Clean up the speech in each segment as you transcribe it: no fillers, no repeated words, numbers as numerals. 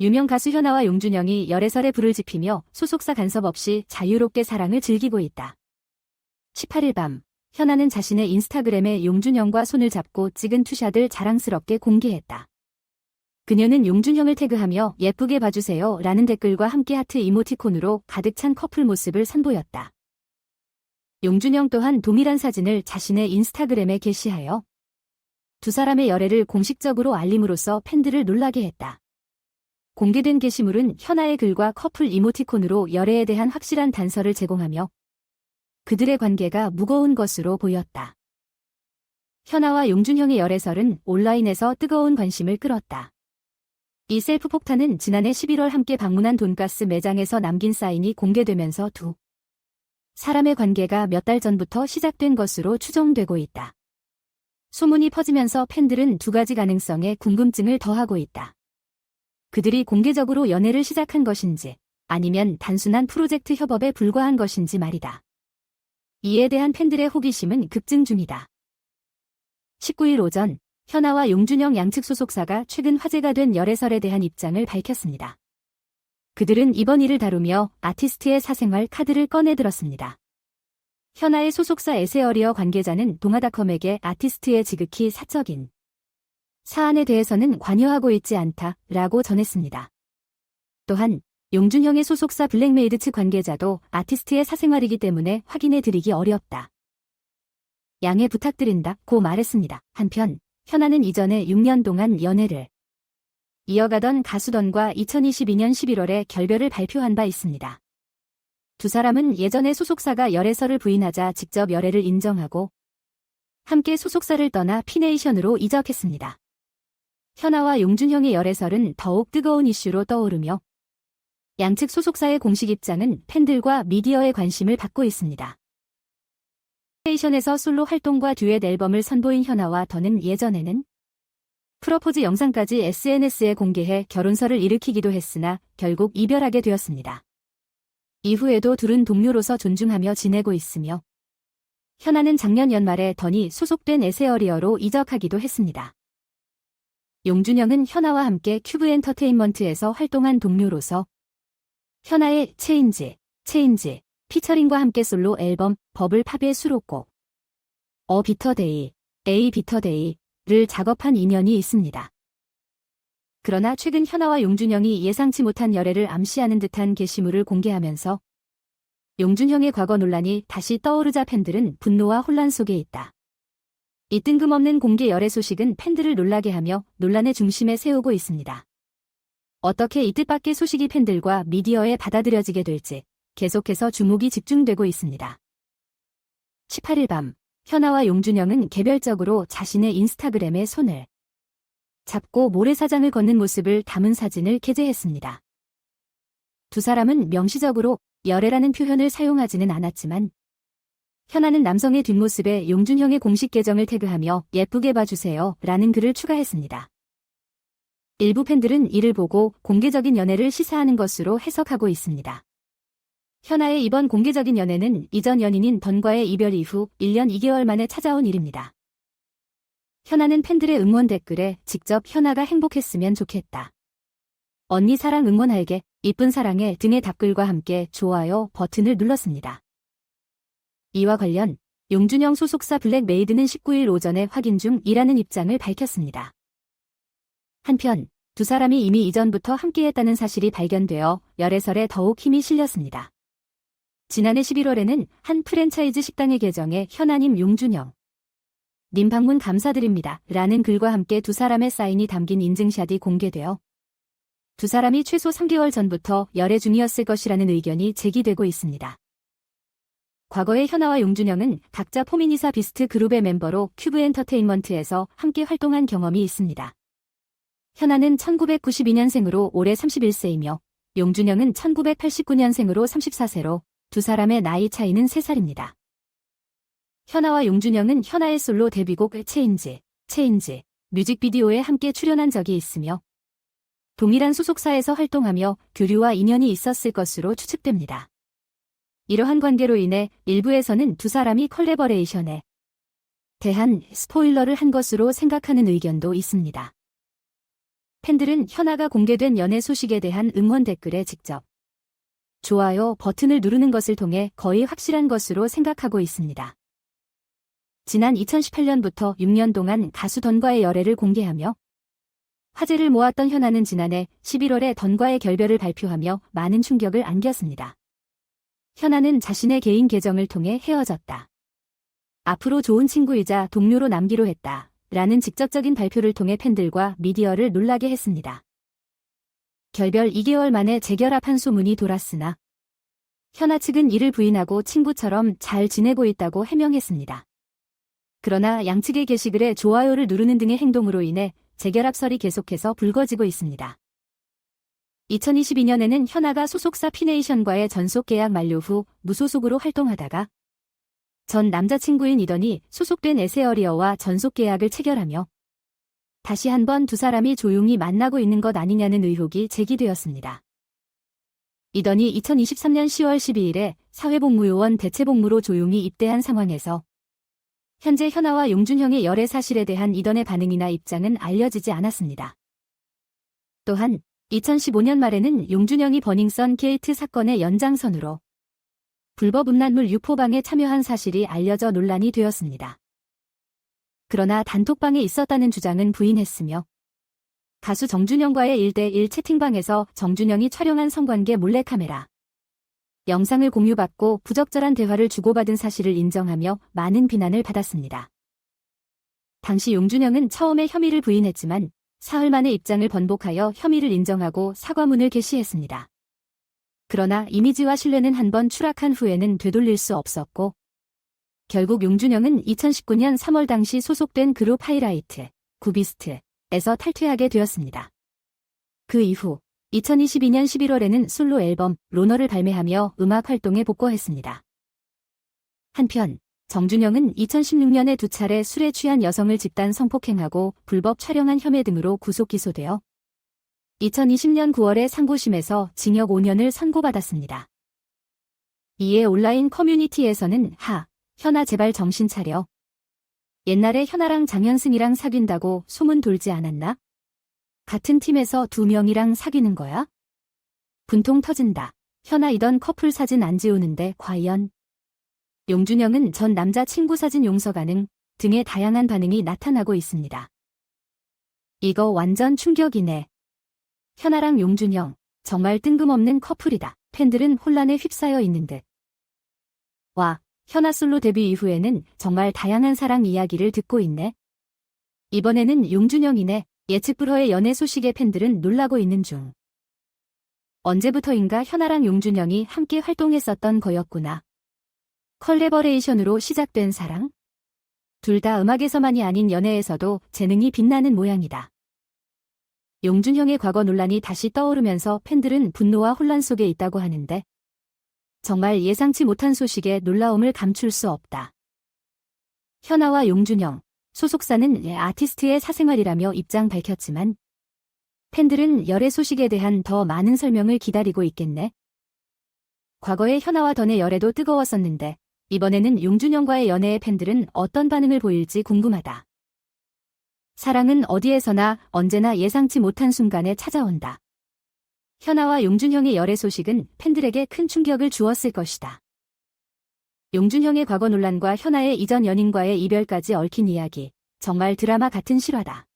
유명 가수 현아와 용준영이 열애설에 불을 지피며 소속사 간섭 없이 자유롭게 사랑을 즐기고 있다. 18일 밤, 현아는 자신의 인스타그램에 용준영과 손을 잡고 찍은 투샷을 자랑스럽게 공개했다. 그녀는 용준형을 태그하며 예쁘게 봐주세요 라는 댓글과 함께 하트 이모티콘으로 가득 찬 커플 모습을 선보였다. 용준영 또한 동일한 사진을 자신의 인스타그램에 게시하여 두 사람의 열애를 공식적으로 알림으로써 팬들을 놀라게 했다. 공개된 게시물은 현아의 글과 커플 이모티콘으로 열애에 대한 확실한 단서를 제공하며 그들의 관계가 무거운 것으로 보였다. 현아와 용준형의 열애설은 온라인에서 뜨거운 관심을 끌었다. 이 셀프 폭탄은 지난해 11월 함께 방문한 돈가스 매장에서 남긴 사인이 공개되면서 두 사람의 관계가 몇 달 전부터 시작된 것으로 추정되고 있다. 소문이 퍼지면서 팬들은 두 가지 가능성에 궁금증을 더하고 있다. 그들이 공개적으로 연애를 시작한 것인지 아니면 단순한 프로젝트 협업에 불과한 것인지 말이다. 이에 대한 팬들의 호기심은 급증 중이다. 19일 오전 현아와 용준영 양측 소속사가 최근 화제가 된 열애설에 대한 입장을 밝혔습니다. 그들은 이번 일을 다루며 아티스트의 사생활 카드를 꺼내들었습니다. 현아의 소속사 에세어리어 관계자는 동아닷컴에게 아티스트의 지극히 사적인 사안에 대해서는 관여하고 있지 않다라고 전했습니다. 또한 용준형의 소속사 블랙메이드 측 관계자도 아티스트의 사생활이기 때문에 확인해드리기 어렵다. 양해 부탁드린다고 말했습니다. 한편 현아는 이전에 6년 동안 연애를 이어가던 가수던과 2022년 11월에 결별을 발표한 바 있습니다. 두 사람은 예전에 소속사가 열애설을 부인하자 직접 열애를 인정하고 함께 소속사를 떠나 피네이션으로 이적했습니다. 현아와 용준형의 열애설은 더욱 뜨거운 이슈로 떠오르며 양측 소속사의 공식 입장은 팬들과 미디어의 관심을 받고 있습니다. 피네이션에서 솔로 활동과 듀엣 앨범을 선보인 현아와 더는 예전에는 프러포즈 영상까지 SNS에 공개해 결혼설을 일으키기도 했으나 결국 이별하게 되었습니다. 이후에도 둘은 동료로서 존중하며 지내고 있으며 현아는 작년 연말에 더니 소속된 에세어리어로 이적하기도 했습니다. 용준영은 현아와 함께 큐브 엔터테인먼트에서 활동한 동료로서 현아의 체인지 피처링과 함께 솔로 앨범 버블 팝의 수록곡 어 비터데이, 에이 비터데이를 작업한 인연이 있습니다. 그러나 최근 현아와 용준영이 예상치 못한 열애를 암시하는 듯한 게시물을 공개하면서 용준형의 과거 논란이 다시 떠오르자 팬들은 분노와 혼란 속에 있다. 이 뜬금없는 공개 열애 소식은 팬들을 놀라게 하며 논란의 중심에 세우고 있습니다. 어떻게 이 뜻밖의 소식이 팬들과 미디어에 받아들여지게 될지 계속해서 주목이 집중되고 있습니다. 18일 밤, 현아와 용준영은 개별적으로 자신의 인스타그램에 손을 잡고 모래사장을 걷는 모습을 담은 사진을 게재했습니다. 두 사람은 명시적으로 열애라는 표현을 사용하지는 않았지만 현아는 남성의 뒷모습에 용준형의 공식 계정을 태그하며 예쁘게 봐주세요 라는 글을 추가했습니다. 일부 팬들은 이를 보고 공개적인 연애를 시사하는 것으로 해석하고 있습니다. 현아의 이번 공개적인 연애는 이전 연인인 던과의 이별 이후 1년 2개월 만에 찾아온 일입니다. 현아는 팬들의 응원 댓글에 직접 현아가 행복했으면 좋겠다. 언니 사랑 응원할게, 이쁜 사랑해 등의 답글과 함께 좋아요 버튼을 눌렀습니다. 이와 관련 용준영 소속사 블랙메이드는 19일 오전에 확인 중이라는 입장을 밝혔습니다. 한편 두 사람이 이미 이전부터 함께했다는 사실이 발견되어 열애설에 더욱 힘이 실렸습니다. 지난해 11월에는 한 프랜차이즈 식당의 계정에 현아님 용준영 님 방문 감사드립니다 라는 글과 함께 두 사람의 사인이 담긴 인증샷이 공개되어 두 사람이 최소 3개월 전부터 열애 중이었을 것이라는 의견이 제기되고 있습니다. 과거에 현아와 용준영은 각자 포미니사 비스트 그룹의 멤버로 큐브 엔터테인먼트에서 함께 활동한 경험이 있습니다. 현아는 1992년생으로 올해 31세이며 용준영은 1989년생으로 34세로 두 사람의 나이 차이는 3살입니다. 현아와 용준영은 현아의 솔로 데뷔곡 체인지 뮤직비디오에 함께 출연한 적이 있으며 동일한 소속사에서 활동하며 교류와 인연이 있었을 것으로 추측됩니다. 이러한 관계로 인해 일부에서는 두 사람이 콜래버레이션에 대한 스포일러를 한 것으로 생각하는 의견도 있습니다. 팬들은 현아가 공개된 연애 소식에 대한 응원 댓글에 직접 좋아요 버튼을 누르는 것을 통해 거의 확실한 것으로 생각하고 있습니다. 지난 2018년부터 6년 동안 가수 던과의 열애를 공개하며 화제를 모았던 현아는 지난해 11월에 던과의 결별을 발표하며 많은 충격을 안겼습니다. 현아는 자신의 개인 계정을 통해 헤어졌다. 앞으로 좋은 친구이자 동료로 남기로 했다. 라는 직접적인 발표를 통해 팬들과 미디어를 놀라게 했습니다. 결별 2개월 만에 재결합한 소문이 돌았으나 현아 측은 이를 부인하고 친구처럼 잘 지내고 있다고 해명했습니다. 그러나 양측의 게시글에 좋아요를 누르는 등의 행동으로 인해 재결합설이 계속해서 불거지고 있습니다. 2022년에는 현아가 소속사 피네이션과의 전속 계약 만료 후 무소속으로 활동하다가 전 남자친구인 이던이 소속된 에세어리어와 전속 계약을 체결하며 다시 한번 두 사람이 조용히 만나고 있는 것 아니냐는 의혹이 제기되었습니다. 이던이 2023년 10월 12일에 사회복무요원 대체복무로 조용히 입대한 상황에서 현재 현아와 용준형의 열애 사실에 대한 이던의 반응이나 입장은 알려지지 않았습니다. 또한 2015년 말에는 용준형이 버닝썬 게이트 사건의 연장선으로 불법 음란물 유포방에 참여한 사실이 알려져 논란이 되었습니다. 그러나 단톡방에 있었다는 주장은 부인했으며 가수 정준영과의 1대1 채팅방에서 정준영이 촬영한 성관계 몰래카메라 영상을 공유받고 부적절한 대화를 주고받은 사실을 인정하며 많은 비난을 받았습니다. 당시 용준영은 처음에 혐의를 부인했지만 사흘 만에 입장을 번복하여 혐의를 인정하고 사과문을 게시했습니다. 그러나 이미지와 신뢰는 한번 추락한 후에는 되돌릴 수 없었고 결국 용준영은 2019년 3월 당시 소속된 그룹 하이라이트, 구비스트에서 탈퇴하게 되었습니다. 그 이후 2022년 11월에는 솔로 앨범 로너를 발매하며 음악 활동에 복귀했습니다. 한편 정준영은 2016년에 2차례 술에 취한 여성을 집단 성폭행하고 불법 촬영한 혐의 등으로 구속 기소되어 2020년 9월에 상고심에서 징역 5년을 선고받았습니다. 이에 온라인 커뮤니티에서는 현아 제발 정신 차려. 옛날에 현아랑 장현승이랑 사귄다고 소문 돌지 않았나? 같은 팀에서 2명이랑 사귀는 거야? 분통 터진다. 현아 이던 커플 사진 안 지우는데 과연? 용준영은 전 남자 친구 사진 용서 가능 등의 다양한 반응이 나타나고 있습니다. 이거 완전 충격이네. 현아랑 용준영, 정말 뜬금없는 커플이다. 팬들은 혼란에 휩싸여 있는 듯. 와, 현아 솔로 데뷔 이후에는 정말 다양한 사랑 이야기를 듣고 있네. 이번에는 용준영이네. 예측 불허의 연애 소식에 팬들은 놀라고 있는 중. 언제부터인가 현아랑 용준영이 함께 활동했었던 거였구나. 컬래버레이션으로 시작된 사랑? 둘 다 음악에서만이 아닌 연애에서도 재능이 빛나는 모양이다. 용준형의 과거 논란이 다시 떠오르면서 팬들은 분노와 혼란 속에 있다고 하는데 정말 예상치 못한 소식에 놀라움을 감출 수 없다. 현아와 용준형, 소속사는 아티스트의 사생활이라며 입장 밝혔지만 팬들은 열애 소식에 대한 더 많은 설명을 기다리고 있겠네. 과거의 현아와 던의 열애도 뜨거웠었는데 이번에는 용준형과의 연애에 팬들은 어떤 반응을 보일지 궁금하다. 사랑은 어디에서나 언제나 예상치 못한 순간에 찾아온다. 현아와 용준형의 열애 소식은 팬들에게 큰 충격을 주었을 것이다. 용준형의 과거 논란과 현아의 이전 연인과의 이별까지 얽힌 이야기, 정말 드라마 같은 실화다.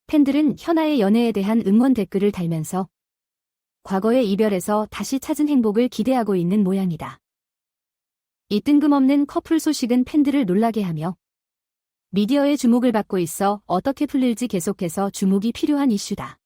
팬들은 현아의 연애에 대한 응원 댓글을 달면서 과거의 이별에서 다시 찾은 행복을 기대하고 있는 모양이다. 이 뜬금없는 커플 소식은 팬들을 놀라게 하며 미디어의 주목을 받고 있어 어떻게 풀릴지 계속해서 주목이 필요한 이슈다.